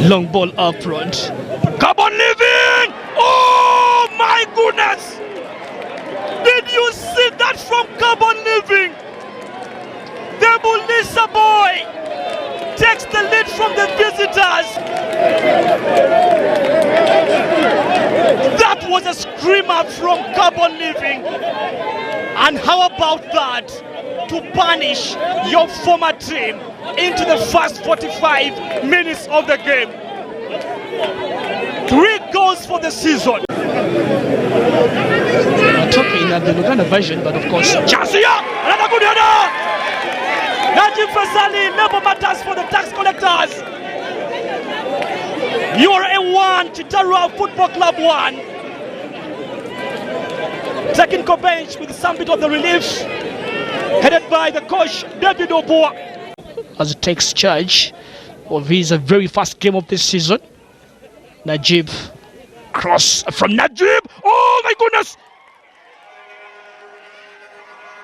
Long ball up front. Carbon living! Oh my goodness! Did you see that from Carbon living? The Bulisa boy takes the lead from the visitors. That was a screamer from Carbon living. And how about that? To punish your former team into the first 45 minutes of the game. 3 goals for the season. We're talking the Uganda version, but of course, Chasia! Another good header! Najib Fasali, never matters for the tax collectors. URA 1, Kitara Football Club 1. Technical bench with some bit of the relief, headed by the coach David Oboa, as he takes charge of his very first game of this season. Najib, cross from Najib. Oh my goodness!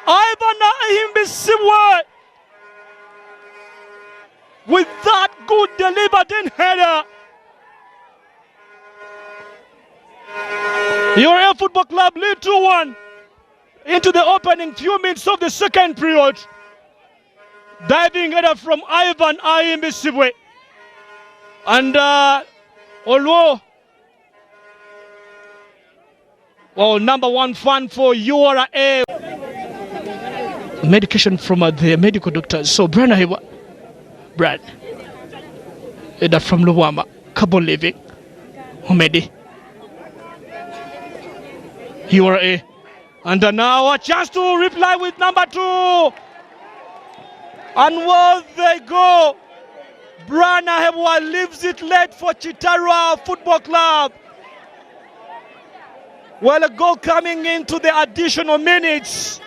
Ivan Ahimbisiwe with that good delivered in header. URA Football Club lead 2-1 into the opening few minutes of the second period. Diving header from Ivan Ahimbisiwe. And although, well, number 1 fan for URA. Medication from the medical doctors. So Brad, header from Luwama, Carbon living, Humedi. URA. And now a chance to reply with number 2. And where they go. Brana Hebwa leaves it late for Kitara Football Club. Well, a goal coming into the additional minutes.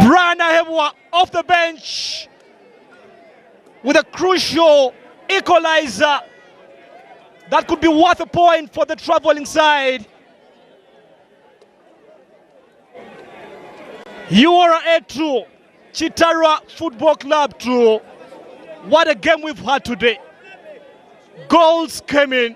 Brana Hebwa off the bench with a crucial equalizer that could be worth a point for the traveling side. URA 2, Kitara Football Club 2. What a game we've had today. Goals came in.